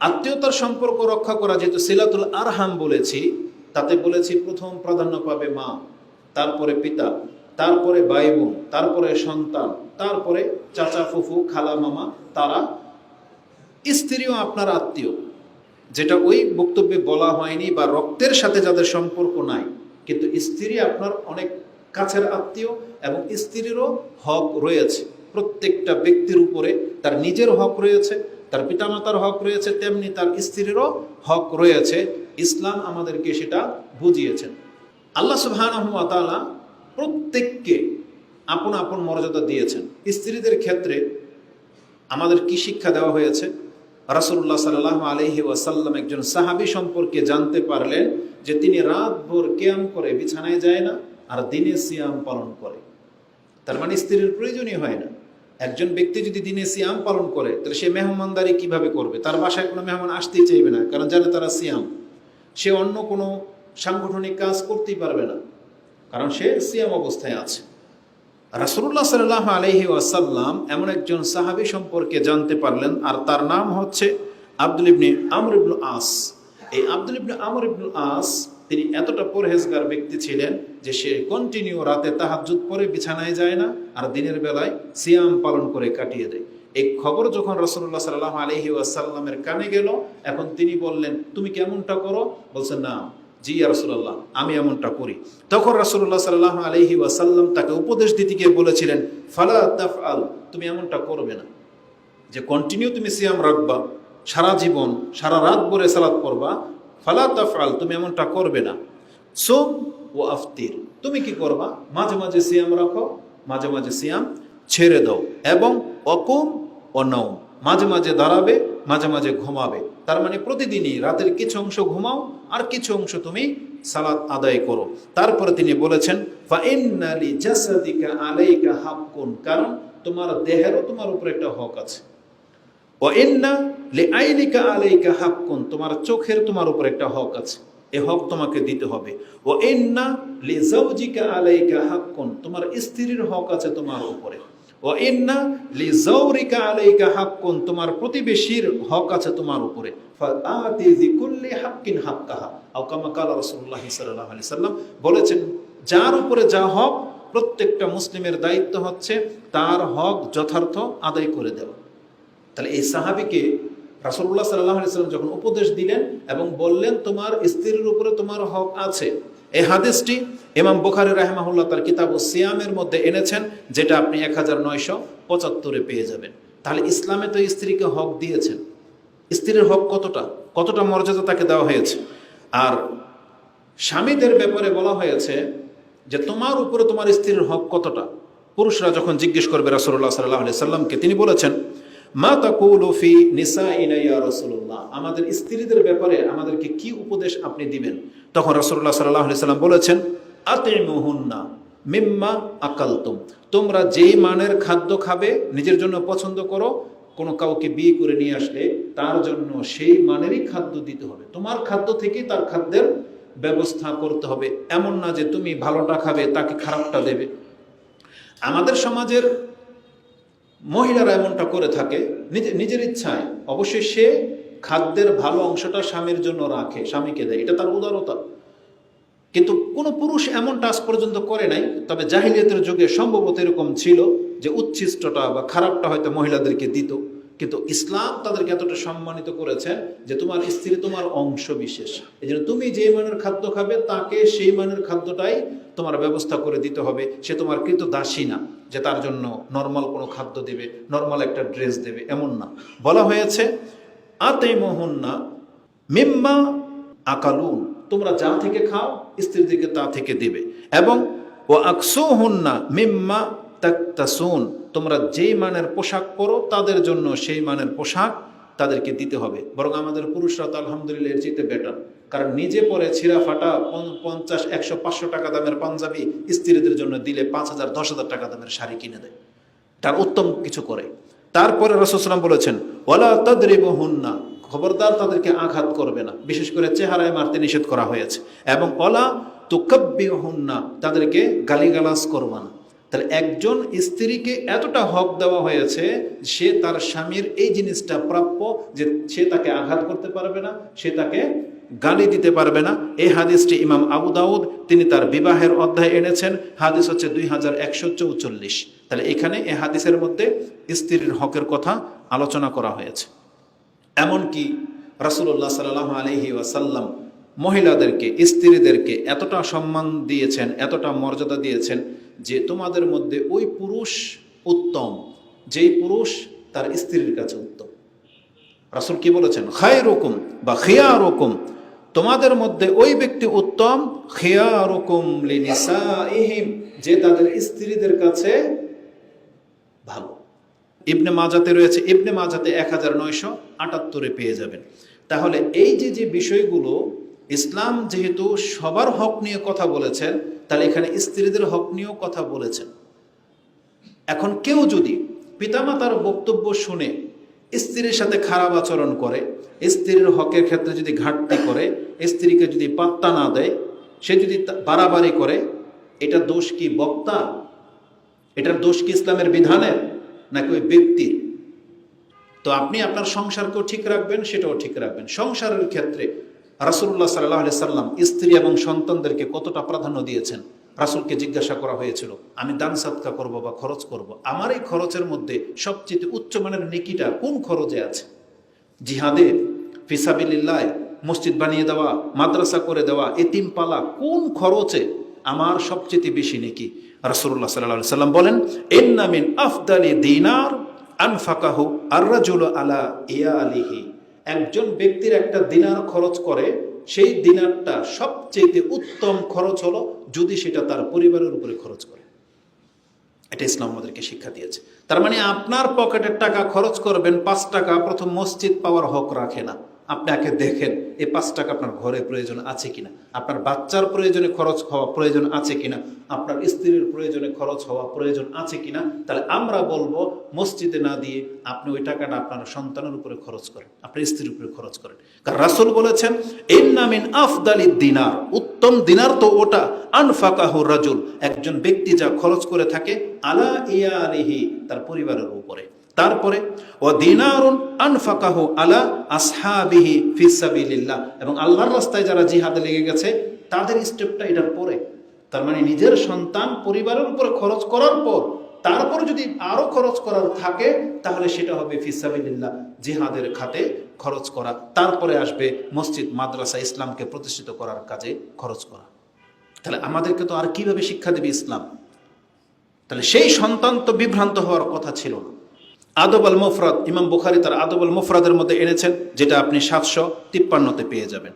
আত্মীয়তার সম্পর্ক রক্ষা করা, যেহেতু সিলাতুল আরহাম বলেছি, তাতে বলেছি প্রথম প্রাধান্য পাবে মা, তারপরে পিতা, তারপরে ভাই বোন, তারপরে সন্তান, তারপরে চাচা ফুফু খালা মামা, তারা স্ত্রীও আপনার আত্মীয়, যেটা ওই বক্তব্যে বলা হয়নি, বা রক্তের সাথে যাদের সম্পর্ক নাই, কিন্তু স্ত্রী আপনার অনেক কাছের আত্মীয়, এবং স্ত্রীরও হক রয়েছে। প্রত্যেকটা ব্যক্তির উপরে তার নিজের হক রয়েছে, তার পিতামাতার হক রয়েছে, তেমনি তার স্ত্রীরও হক রয়েছে। ইসলাম আমাদেরকে সেটা বুঝিয়েছেন। আল্লাহ সুবহানাহু ওয়া তাআলা প্রত্যেককে আপন আপন মর্যাদা দিয়েছেন। স্ত্রীদের ক্ষেত্রে আমাদের কি শিক্ষা দেওয়া হয়েছে? রাসূলুল্লাহ সাল্লাল্লাহু আলাইহি ওয়াসাল্লাম একজন সাহাবী সম্পর্কে জানতে পারলেন যে তিনি রাতভর কিয়াম করে বিছানায় যায় না, আর দিনে সিয়াম পালন করে। তার মানে স্ত্রীর প্রয়োজনই হয় না। একজন ব্যক্তি যদি দিনে সিয়াম পালন করে, তাহলে সে মেহমানদারি কিভাবে করবে? তার বাসায় কোনো মেহমান আসতেই চাইবে না, কারণ জানে তারা সিয়াম। সে অন্য কোনো সাংগঠনিক কাজ করতেই পারবে না, কারণ সে সিয়াম অবস্থায় আছে। রাসূলুল্লাহ সাল্লাল্লাহু আলাইহি ওয়াসাল্লাম এমন একজন সাহাবী সম্পর্কে জানতে পারলেন, আর তার নাম হচ্ছে আব্দুল ইবনে আমর ইবনুল আস। এই আব্দুল ইবনে আমর ইবনুল আস তিনি এতটা পরহেজগার ব্যক্তি ছিলেন যে সে কন্টিনিউ রাতে তাহাজ্জুদ পড়ে বিছানায় যায় না, আর দিনের বেলায় সিয়াম পালন করে কাটিয়ে দেয়। এই খবর যখন রাসূলুল্লাহ সাল্লাল্লাহু আলাইহি ওয়াসাল্লামের কানে গেল, এখন তিনি বললেন, তুমি কেমনটা করো? বলছেন, না জি ইয়া রাসূলুল্লাহ, আমি এমনটা করি। তখন রাসূলুল্লাহ সাল্লাল্লাহু আলাইহি ওয়াসাল্লাম তাকে উপদেশ দিতে গিয়ে বলেছিলেন, ফালা তাফআল, তুমি এমনটা করবে না, যে কন্টিনিউ তুমি সিয়াম রাখবা, সারা জীবন সারা রাত ভরে সালাত পড়বা। ফালা তাফআল, তুমি এমনটা করবে না। সুম ও আফতির, তুমি কি করবা? মাঝে মাঝে সিয়াম রাখো, মাঝে মাঝে সিয়াম ছেড়ে দাও, এবং অকুম ও নাও, মাঝে মাঝে দাঁড়াবে, মাঝে মাঝে ঘুমাবে। তার মানে প্রতিদিনই রাতের কিছু অংশ ঘুমাও, আর কিছু অংশ তুমি সালাত আদায় করো। তারপরে তিনি বলেছেন, ফা ইন্না লি জাসাদিকা আলাইকা হাক্কুন, কারণ তোমার দেহেরও তোমার উপর একটা হক আছে। ও ইন্না লি আইনিকা আলাইকা হাক্কুন, তোমার চোখের তোমার উপর একটা হক আছে, এ হক তোমাকে দিতে হবে। ও ইন্না লি যাওজিকা আলাইকা হাক্কুন, তোমার স্ত্রীর হক আছে তোমার উপরে। ও ইন্না লি যাওরিকা আলাইকা হাক্কুন, তোমার প্রতিবেশীর হক আছে তোমার উপরে। ফাআতি যিকুল্লি হাক্কিন হাক্কাহা, আও কামা ক্বালা রাসূলুল্লাহ সাল্লাল্লাহু আলাইহি সাল্লাম বলেছেন, যার উপরে যা হক, প্রত্যেকটা মুসলিমের দায়িত্ব হচ্ছে তার হক যথার্থ আদায় করে দেওয়া। তাহলে এই সাহাবীকে রাসূলুল্লাহ সাল্লাল্লাহু আলাইহি সাল্লাম যখন উপদেশ দিলেন এবং বললেন তোমার স্ত্রীর উপরে তোমার হক আছে, এই হাদিসটি ইমাম বুখারী রাহিমাহুল্লাহ তার কিতাবুস সিয়ামের মধ্যে এনেছেন, যেটা আপনি 1975 পেয়ে যাবেন। তাহলে ইসলামে তো স্ত্রীকে হক দিয়েছেন। স্ত্রীর হক কতটা কতটা মর্যাদা তাকে দেওয়া হয়েছে। আর স্বামীদের ব্যাপারে বলা হয়েছে যে তোমার উপরে তোমার স্ত্রীর হক কতটা। পুরুষরা যখন জিজ্ঞেস করবে রাসূলুল্লাহ সাল্লাল্লাহু আলাইহি সাল্লামকে, তিনি বলেছেন, মা তাকুলু ফি নিসাইনা ইয়া রাসূলুল্লাহ, আমাদের স্ত্রীদের ব্যাপারে আমাদেরকে কি উপদেশ আপনি দিবেন? তখন রাসূলুল্লাহ সাল্লাল্লাহু আলাইহি সাল্লাম বলেছেন, আতিমুহুন্না মিম্মা আকালতুম, তোমরা যেই মানের খাদ্য খাবে নিজের জন্য পছন্দ করো, কোনো কাউকে বিয়ে করে নিয়ে আসলে তার জন্য সেই মানেরই খাদ্য দিতে হবে। তোমার খাদ্য থেকেই তার খাদ্যের ব্যবস্থা করতে হবে। এমন না যে তুমি ভালোটা খাবে তাকে খারাপটা দেবে। আমাদের সমাজের মহিলারা এমনটা করে থাকে নিজের ইচ্ছায়। অবশ্যই সে খাদ্যের ভালো অংশটা স্বামীর জন্য রাখে, স্বামীকে দেয়, এটা তার উদারতা। কিন্তু কোনো পুরুষ এমনটা আজ পর্যন্ত করে নাই। তবে জাহিলিয়াতের যুগে সম্ভবত এরকম ছিল যে উচ্ছিষ্টটা বা খারাপটা হয়তো মহিলাদেরকে দিত, কিন্তু ইসলাম তাদেরকে এতটা সম্মানিত করেছেন যে তোমার স্ত্রী তোমার অংশ বিশেষ। এই জন্য তুমি যে মানের খাদ্য খাবে তাকে সেই মানের খাদ্যটাই তোমার ব্যবস্থা করে দিতে হবে। সে তোমার কৃত দাসী না যে তার জন্য নর্মাল কোনো খাদ্য দেবে, নর্মাল একটা ড্রেস দেবে, এমন না। বলা হয়েছে আতাইমুহুন্না মিম্মা আকালুন, তোমরা যা থেকে খাও স্ত্রীদেরকে তা থেকে দিবে। এবং ও আকসুহুন্না মিম্মা তাকতাসুন, তোমরা যেই মানের পোশাক পরো তাদের জন্য সেই মানের পোশাক তাদেরকে দিতে হবে। বরং আমাদের পুরুষরা তো আলহামদুলিল্লাহ এর চেয়ে বেটার, কারণ নিজে পরে ছিঁড়া ফাটা 50, 100, 500 টাকা দামের পাঞ্জাবি স্ত্রীদের জন্য দিলে 5,000, 10,000 টাকা দামের শাড়ি কিনে দেয়, তার উত্তম কিছু করে। তারপরে রাসূল সাল্লাল্লাহু আলাইহি ওয়াসাল্লাম বলেছেন, ওয়ালা তাদরিবুহুন্না, খবরদার তাদেরকে আঘাত করবে না, বিশেষ করে চেহারায় মারতে নিষেধ করা হয়েছে। এবং ওয়ালা তুকাব্বিহুন্না, তাদেরকে গালিগালাজ করবে না। তাহলে একজন স্ত্রীকে এতটা হক দেওয়া হয়েছে, সে তার স্বামীর এই জিনিসটা প্রাপ্য যে সে তাকে আঘাত করতে পারবে না, সে তাকে গালি দিতে পারবে না। এই হাদিসটি ইমাম আবু দাউদ তিনি তার বিবাহের অধ্যায় এনেছেন, হাদিস হচ্ছে 2144। তাহলে এখানে এই হাদিসের মধ্যে স্ত্রীর হকের কথা আলোচনা করা হয়েছে। এমনকি রাসূলুল্লাহ সাল্লাল্লাহু আলাইহি ওয়াসাল্লাম মহিলাদেরকে, স্ত্রীদেরকে এতটা সম্মান দিয়েছেন, এতটা মর্যাদা দিয়েছেন যে তোমাদের মধ্যে ওই পুরুষ উত্তম যেই পুরুষ তার স্ত্রীর কাছে উত্তম। রাসূল কি বলেছেন? খায়রুকুম বা খিয়ারুকুম, তোমাদের মধ্যে ওই ব্যক্তি উত্তম, খিয়ারুকুম লিনিসাইহিম, যে তাদের স্ত্রীদের কাছে ভালো। ইবনে মাজাতে রয়েছে, ইবনে মাজাতে 1978 পেয়ে যাবেন। তাহলে এই যে বিষয়গুলো, ইসলাম যেহেতু সবার হক নিয়ে কথা বলেছেন, তাহলে এখানে স্ত্রীদের হক নিয়েও কথা বলেছেন। এখন কেউ যদি পিতামাতার বক্তব্য শুনে স্ত্রীর সাথে খারাপ আচরণ করে, স্ত্রীর হকের ক্ষেত্রে যদি ঘাটতি করে, স্ত্রীকে যদি পাত্তা না দেয়, সে যদি বাড়াবাড়ি করে, এটা দোষ কি বক্তা? এটার দোষ কি ইসলামের বিধানের নাকি ওই ব্যক্তির? তো আপনি আপনার সংসারকেও ঠিক রাখবেন, সেটাও ঠিক রাখবেন। সংসারের ক্ষেত্রে রাসূলুল্লাহ সাল্লাল্লাহু আলাইহি সাল্লাম স্ত্রী এবং সন্তানদেরকে কতটা প্রাধান্য দিয়েছেন। রাসূলকে জিজ্ঞাসা করা হয়েছিল, আমি দান সাদকা করব বা খরচ করব, আমার এই খরচের মধ্যে সবচেয়ে উচ্চমানের নেকিটা কোন খরচে আছে? জিহাদে, ফিসাবিলিল্লাহ, মসজিদ বানিয়ে দেওয়া, মাদ্রাসা করে দেওয়া, এতিম পালা, কোন খরচে আমার সবচেয়ে বেশি নেকি? রাসূলুল্লাহ সাল্লাল্লাহু আলাইহি সাল্লাম বলেন, ইন্না মিন আফদালি দিনার আনফাকাহু আর-রাজুলু আলা ইয়ালিহি, একজন ব্যক্তির একটা দিনার খরচ করে, সেই দিনারটা সবচেয়ে উত্তম খরচ হলো যদি সেটা তার পরিবারের উপরে খরচ করে। এটা ইসলাম আমাদেরকে শিক্ষা দিয়েছে। তার মানে আপনার পকেটের টাকা খরচ করবেন, 5 টাকা প্রথম মসজিদ পাওয়ার হক রাখে না। আপনি আগে দেখেন এই 5 টাকা আপনার ঘরে প্রয়োজন আছে কিনা, আপনার বাচ্চার প্রয়োজনে খরচ হওয়া প্রয়োজন আছে কিনা, আপনার স্ত্রীর প্রয়োজনে খরচ হওয়া প্রয়োজন আছে কিনা। তাহলে আমরা বলবো মসজিদে না দিয়ে আপনি ওই টাকাটা আপনার সন্তানের উপরে খরচ করেন, আপনার স্ত্রীর উপরে খরচ করেন। কারণ রাসূল বলেছেন, ইন্না মিন আফদালিদ দিনার, উত্তম দিনার তো ওটা, আনফাকাহু রাজুল, একজন ব্যক্তি যা খরচ করে থাকে, আলা ইয়ালিহি, তার পরিবারের উপরে। তারপরে ও দিনারুন আনফাকাহু আলা আসহাবিহি ফিসাবিলিল্লাহ, এবং আল্লাহর রাস্তায় যারা জিহাদে লেগে গেছে তাদের স্টেপটা এটার পরে। তার মানে নিজের সন্তান পরিবারের উপরে খরচ করার পর তারপর যদি আরো খরচ করার থাকে তাহলে সেটা হবে ফিসাবিলিল্লাহ, জিহাদের খাতে খরচ করা। তারপরে আসবে মসজিদ, মাদ্রাসা, ইসলামকে প্রতিষ্ঠিত করার কাজে খরচ করা। তাহলে আমাদেরকে তো আর কিভাবে শিক্ষা দেবে ইসলাম? তাহলে সেই সন্তান তো বিভ্রান্ত হওয়ার কথা ছিল না। আদব আল মুফরাদ, ইমাম বুখারী তার আদব আল মুফরাদের মধ্যে এনেছেন, যেটা আপনি 753-তে পেয়ে যাবেন।